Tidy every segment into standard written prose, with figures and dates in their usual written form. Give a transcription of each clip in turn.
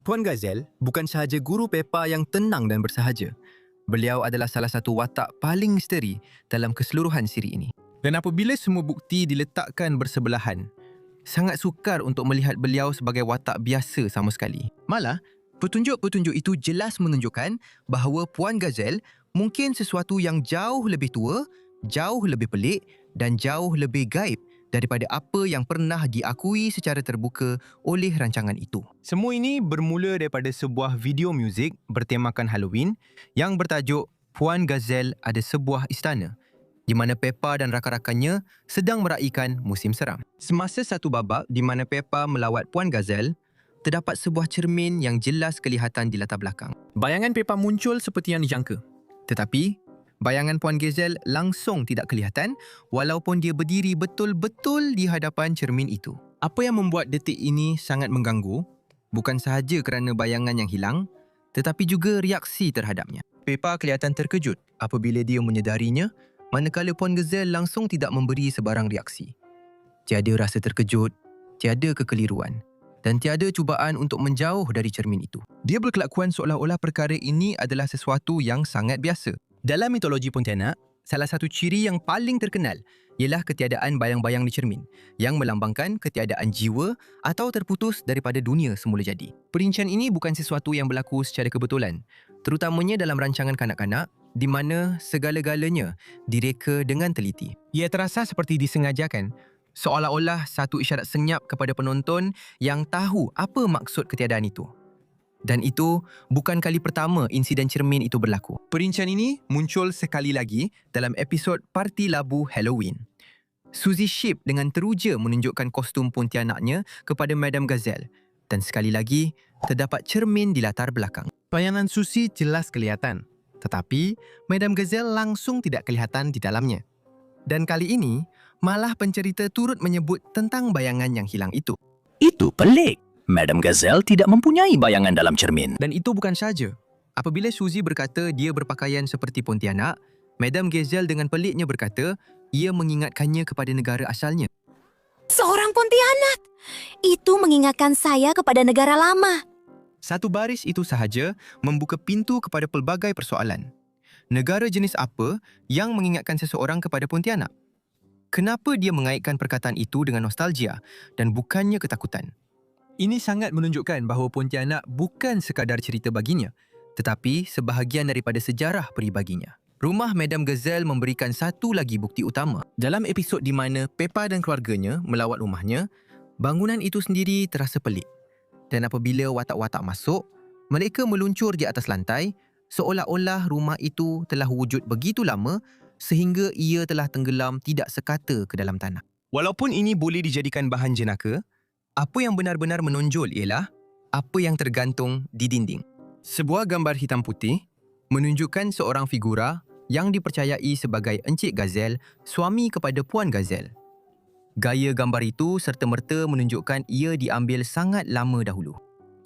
Puan Gazelle bukan sahaja guru Peppa yang tenang dan bersahaja. Beliau adalah salah satu watak paling misteri dalam keseluruhan siri ini. Dan apabila semua bukti diletakkan bersebelahan, sangat sukar untuk melihat beliau sebagai watak biasa sama sekali. Malah, petunjuk-petunjuk itu jelas menunjukkan bahawa Puan Gazelle mungkin sesuatu yang jauh lebih tua, jauh lebih pelik dan jauh lebih gaib daripada apa yang pernah diakui secara terbuka oleh rancangan itu. Semua ini bermula daripada sebuah video muzik bertemakan Halloween yang bertajuk Puan Gazelle Ada Sebuah Istana, di mana Peppa dan rakan-rakannya sedang meraihkan musim seram. Semasa satu babak di mana Peppa melawat Puan Gazelle, terdapat sebuah cermin yang jelas kelihatan di latar belakang. Bayangan Peppa muncul seperti yang dijangka. Tetapi, bayangan Puan Gazelle langsung tidak kelihatan walaupun dia berdiri betul-betul di hadapan cermin itu. Apa yang membuat detik ini sangat mengganggu bukan sahaja kerana bayangan yang hilang, tetapi juga reaksi terhadapnya. Peppa kelihatan terkejut apabila dia menyedarinya, manakala Puan Gazelle langsung tidak memberi sebarang reaksi. Tiada rasa terkejut, tiada kekeliruan dan tiada cubaan untuk menjauh dari cermin itu. Dia berkelakuan seolah-olah perkara ini adalah sesuatu yang sangat biasa. Dalam mitologi Pontianak, salah satu ciri yang paling terkenal ialah ketiadaan bayang-bayang di cermin yang melambangkan ketiadaan jiwa atau terputus daripada dunia semula jadi. Perincian ini bukan sesuatu yang berlaku secara kebetulan, terutamanya dalam rancangan kanak-kanak di mana segala-galanya direka dengan teliti. Ia terasa seperti disengajakan, seolah-olah satu isyarat senyap kepada penonton yang tahu apa maksud ketiadaan itu. Dan itu bukan kali pertama insiden cermin itu berlaku. Perincian ini muncul sekali lagi dalam episod Parti Labu Halloween. Suzy Sheep dengan teruja menunjukkan kostum pontianaknya kepada Madam Gazelle dan sekali lagi terdapat cermin di latar belakang. Bayangan Suzy jelas kelihatan, tetapi Madam Gazelle langsung tidak kelihatan di dalamnya. Dan kali ini, malah pencerita turut menyebut tentang bayangan yang hilang itu. Itu pelik. Madam Gazelle tidak mempunyai bayangan dalam cermin. Dan itu bukan sahaja. Apabila Suzy berkata dia berpakaian seperti Pontianak, Madam Gazelle dengan peliknya berkata ia mengingatkannya kepada negara asalnya. Seorang Pontianak! Itu mengingatkan saya kepada negara lama. Satu baris itu sahaja membuka pintu kepada pelbagai persoalan. Negara jenis apa yang mengingatkan seseorang kepada Pontianak? Kenapa dia mengaitkan perkataan itu dengan nostalgia dan bukannya ketakutan? Ini sangat menunjukkan bahawa Pontianak bukan sekadar cerita baginya, tetapi sebahagian daripada sejarah peribaginya. Rumah Madam Gazelle memberikan satu lagi bukti utama. Dalam episod di mana Peppa dan keluarganya melawat rumahnya, bangunan itu sendiri terasa pelik. Dan apabila watak-watak masuk, mereka meluncur di atas lantai seolah-olah rumah itu telah wujud begitu lama sehingga ia telah tenggelam tidak sekata ke dalam tanah. Walaupun ini boleh dijadikan bahan jenaka, apa yang benar-benar menonjol ialah apa yang tergantung di dinding. Sebuah gambar hitam putih menunjukkan seorang figura yang dipercayai sebagai Encik Gazelle, suami kepada Puan Gazelle. Gaya gambar itu serta-merta menunjukkan ia diambil sangat lama dahulu.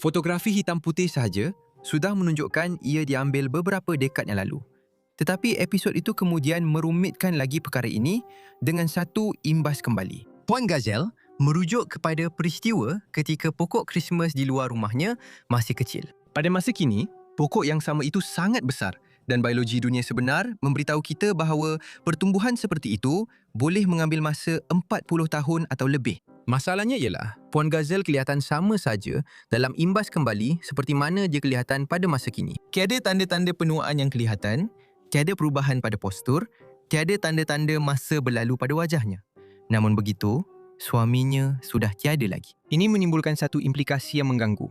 Fotografi hitam putih sahaja sudah menunjukkan ia diambil beberapa dekad yang lalu. Tetapi episod itu kemudian merumitkan lagi perkara ini dengan satu imbas kembali. Puan Gazelle merujuk kepada peristiwa ketika pokok Krismas di luar rumahnya masih kecil. pada masa kini, pokok yang sama itu sangat besar dan biologi dunia sebenar memberitahu kita bahawa pertumbuhan seperti itu boleh mengambil masa 40 tahun atau lebih. Masalahnya ialah, Puan Gazelle kelihatan sama saja dalam imbas kembali seperti mana dia kelihatan pada masa kini. Tiada tanda-tanda penuaan yang kelihatan, tiada perubahan pada postur, tiada tanda-tanda masa berlalu pada wajahnya. Namun begitu, suaminya sudah tiada lagi. Ini menimbulkan satu implikasi yang mengganggu.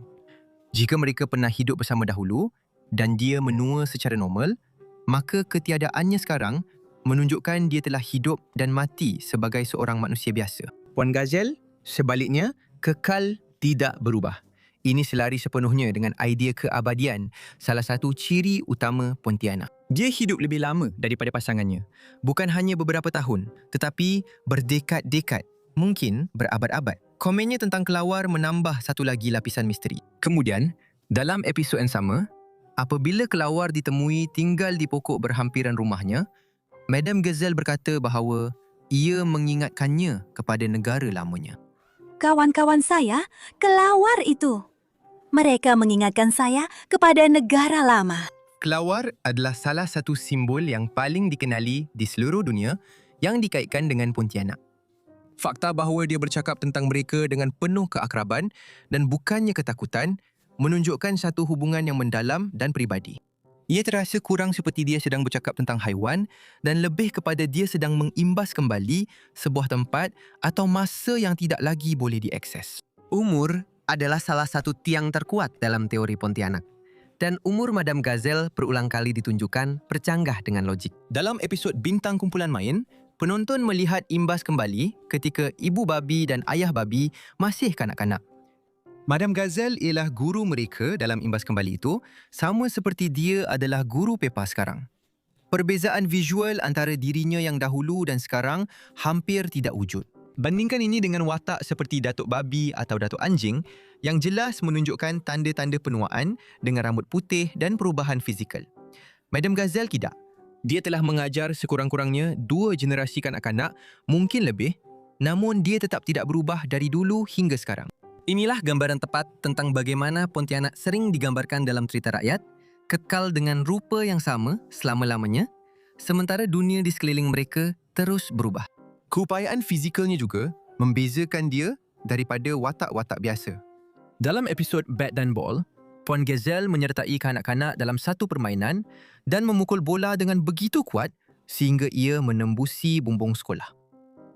Jika mereka pernah hidup bersama dahulu dan dia menua secara normal, maka ketiadaannya sekarang menunjukkan dia telah hidup dan mati sebagai seorang manusia biasa. Puan Gazelle, sebaliknya, Kekal tidak berubah. Ini selari sepenuhnya dengan idea keabadian, salah satu ciri utama Pontianak. dia hidup lebih lama daripada pasangannya. Bukan hanya beberapa tahun, tetapi berdekad-dekad, mungkin berabad-abad. Komennya tentang kelawar menambah satu lagi lapisan misteri. Kemudian, dalam episod yang sama, apabila kelawar ditemui tinggal di pokok berhampiran rumahnya, Madam Gazelle berkata bahawa ia mengingatkannya kepada negara lamanya. Kawan-kawan saya, kelawar itu. Mereka mengingatkan saya kepada negara lama. Kelawar adalah salah satu simbol yang paling dikenali di seluruh dunia yang dikaitkan dengan Pontianak. Fakta bahawa dia bercakap tentang mereka dengan penuh keakraban dan bukannya ketakutan menunjukkan satu hubungan yang mendalam dan peribadi. Ia terasa kurang seperti dia sedang bercakap tentang haiwan dan lebih kepada dia sedang mengimbas kembali sebuah tempat atau masa yang tidak lagi boleh diakses. Umur adalah salah satu tiang terkuat dalam teori Pontianak. Dan umur Madam Gazelle berulang kali ditunjukkan bercanggah dengan logik. Dalam episod Bintang Kumpulan Main, penonton melihat imbas kembali ketika ibu babi dan ayah babi masih kanak-kanak. Madam Gazelle ialah guru mereka dalam imbas kembali itu, sama seperti dia adalah guru Peppa sekarang. Perbezaan visual antara dirinya yang dahulu dan sekarang hampir tidak wujud. Bandingkan ini dengan watak seperti Datuk Babi atau Datuk Anjing yang jelas menunjukkan tanda-tanda penuaan dengan rambut putih dan perubahan fizikal. Madam Gazelle tidak. Dia telah mengajar sekurang-kurangnya 2 generasi kanak-kanak, mungkin lebih, namun dia tetap tidak berubah dari dulu hingga sekarang. Inilah gambaran tepat tentang bagaimana Pontianak sering digambarkan dalam cerita rakyat, kekal dengan rupa yang sama selama-lamanya, sementara dunia di sekeliling mereka terus berubah. Keupayaan fizikalnya juga membezakan dia daripada watak-watak biasa. Dalam episod Bat dan Ball, Puan Gazelle menyertai kanak-kanak dalam satu permainan dan memukul bola dengan begitu kuat sehingga ia menembusi bumbung sekolah.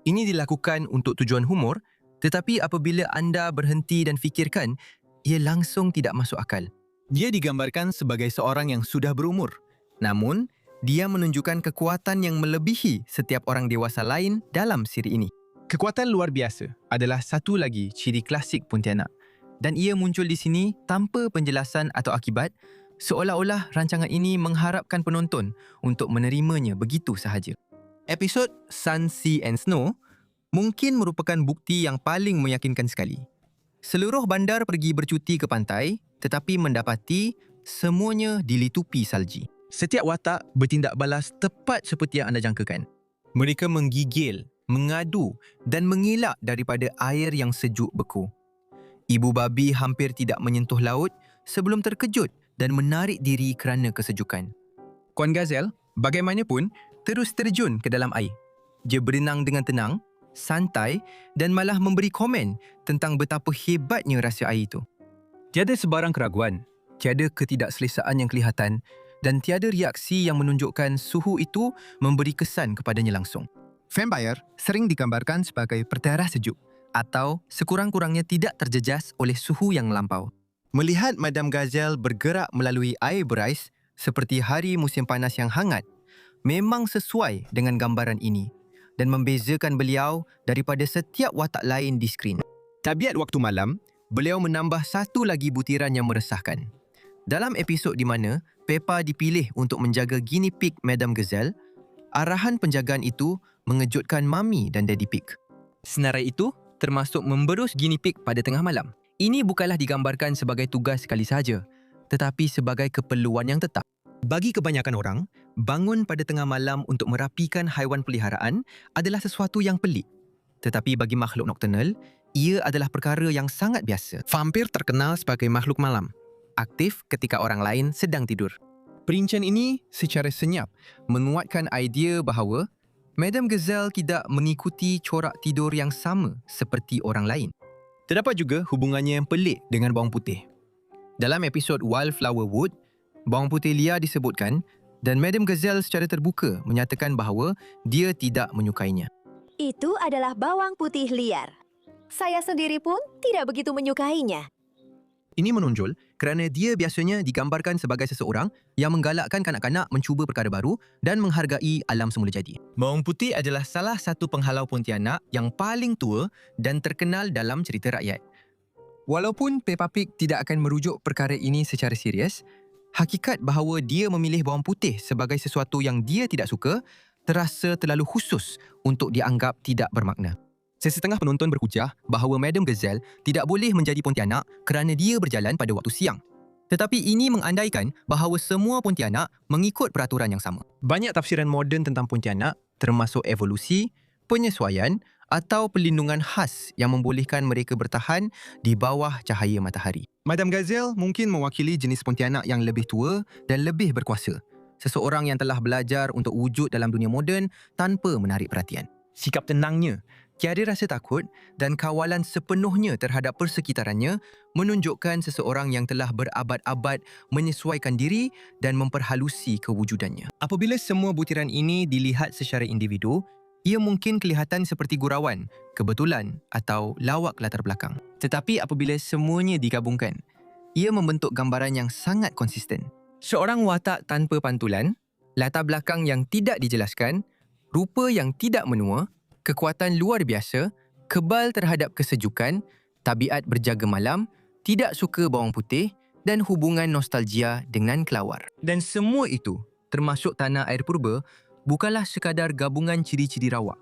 Ini dilakukan untuk tujuan humor, tetapi apabila anda berhenti dan fikirkan, ia langsung tidak masuk akal. Dia digambarkan sebagai seorang yang sudah berumur. Namun, dia menunjukkan kekuatan yang melebihi setiap orang dewasa lain dalam siri ini. Kekuatan luar biasa adalah satu lagi ciri klasik Pontianak dan ia muncul di sini tanpa penjelasan atau akibat, seolah-olah rancangan ini mengharapkan penonton untuk menerimanya begitu sahaja. Episod Sun, Sea and Snow mungkin merupakan bukti yang paling meyakinkan sekali. Seluruh bandar pergi bercuti ke pantai tetapi mendapati semuanya dilitupi salji. Setiap watak bertindak balas tepat seperti yang anda jangkakan. Mereka menggigil, mengadu dan mengelak daripada air yang sejuk beku. Ibu babi hampir tidak menyentuh laut sebelum terkejut dan menarik diri kerana kesejukan. Puan Gazelle, bagaimanapun, terus terjun ke dalam air. Dia berenang dengan tenang, santai dan malah memberi komen tentang betapa hebatnya rasa air itu. Tiada sebarang keraguan, tiada ketidakselesaan yang kelihatan dan tiada reaksi yang menunjukkan suhu itu memberi kesan kepadanya langsung. Vampire sering digambarkan sebagai pertera sejuk atau sekurang-kurangnya tidak terjejas oleh suhu yang melampau. Melihat Madam Gazelle bergerak melalui air berais seperti hari musim panas yang hangat, memang sesuai dengan gambaran ini dan membezakan beliau daripada setiap watak lain di skrin. Tabiat waktu malam, beliau menambah satu lagi butiran yang meresahkan. Dalam episod di mana Peppa dipilih untuk menjaga guinea pig Madam Gazelle, arahan penjagaan itu mengejutkan Mami dan Daddy Pig. Senarai itu termasuk memberus guinea pig pada tengah malam. Ini bukanlah digambarkan sebagai tugas sekali sahaja, tetapi sebagai keperluan yang tetap. Bagi kebanyakan orang, bangun pada tengah malam untuk merapikan haiwan peliharaan adalah sesuatu yang pelik. Tetapi bagi makhluk nokturnal, ia adalah perkara yang sangat biasa. Vampir terkenal sebagai makhluk malam, aktif ketika orang lain sedang tidur. Perincian ini secara senyap menguatkan idea bahawa Madam Gazelle tidak mengikuti corak tidur yang sama seperti orang lain. Terdapat juga hubungannya yang pelik dengan bawang putih. Dalam episod Wildflower Wood, bawang putih liar disebutkan dan Madam Gazelle secara terbuka menyatakan bahawa dia tidak menyukainya. Itu adalah bawang putih liar. Saya sendiri pun tidak begitu menyukainya. Ini menonjol kerana dia biasanya digambarkan sebagai seseorang yang menggalakkan kanak-kanak mencuba perkara baru dan menghargai alam semula jadi. Bawang putih adalah salah satu penghalau Pontianak yang paling tua dan terkenal dalam cerita rakyat. Walaupun Peppa Pig tidak akan merujuk perkara ini secara serius, hakikat bahawa dia memilih bawang putih sebagai sesuatu yang dia tidak suka terasa terlalu khusus untuk dianggap tidak bermakna. Sesetengah penonton berhujah bahawa Madam Gazelle tidak boleh menjadi Pontianak kerana dia berjalan pada waktu siang. Tetapi ini mengandaikan bahawa semua Pontianak mengikut peraturan yang sama. Banyak tafsiran moden tentang Pontianak termasuk evolusi, penyesuaian atau perlindungan khas yang membolehkan mereka bertahan di bawah cahaya matahari. Madam Gazelle mungkin mewakili jenis pontianak yang lebih tua dan lebih berkuasa. Seseorang yang telah belajar untuk wujud dalam dunia moden tanpa menarik perhatian. Sikap tenangnya, tiada rasa takut dan kawalan sepenuhnya terhadap persekitarannya menunjukkan seseorang yang telah berabad-abad menyesuaikan diri dan memperhalusi kewujudannya. Apabila semua butiran ini dilihat secara individu, ia mungkin kelihatan seperti gurauan, kebetulan atau lawak latar belakang. Tetapi apabila semuanya digabungkan, ia membentuk gambaran yang sangat konsisten. Seorang watak tanpa pantulan, latar belakang yang tidak dijelaskan, rupa yang tidak menua, kekuatan luar biasa, kebal terhadap kesejukan, tabiat berjaga malam, tidak suka bawang putih dan hubungan nostalgia dengan kelawar. Dan semua itu, termasuk tanah air purba, bukanlah sekadar gabungan ciri-ciri rawak.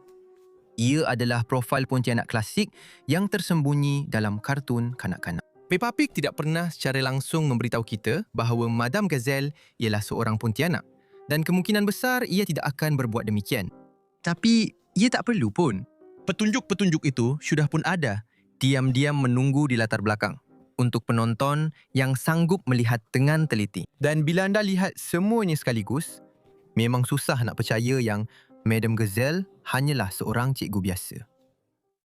Ia adalah profil pontianak klasik yang tersembunyi dalam kartun kanak-kanak. Peppa Pig tidak pernah secara langsung memberitahu kita bahawa Madam Gazelle ialah seorang pontianak dan kemungkinan besar ia tidak akan berbuat demikian. Tapi ia tak perlu pun. Petunjuk-petunjuk itu sudah pun ada, diam-diam menunggu di latar belakang untuk penonton yang sanggup melihat dengan teliti. Dan bila anda lihat semuanya sekaligus, memang susah nak percaya yang Madam Gazelle hanyalah seorang cikgu biasa.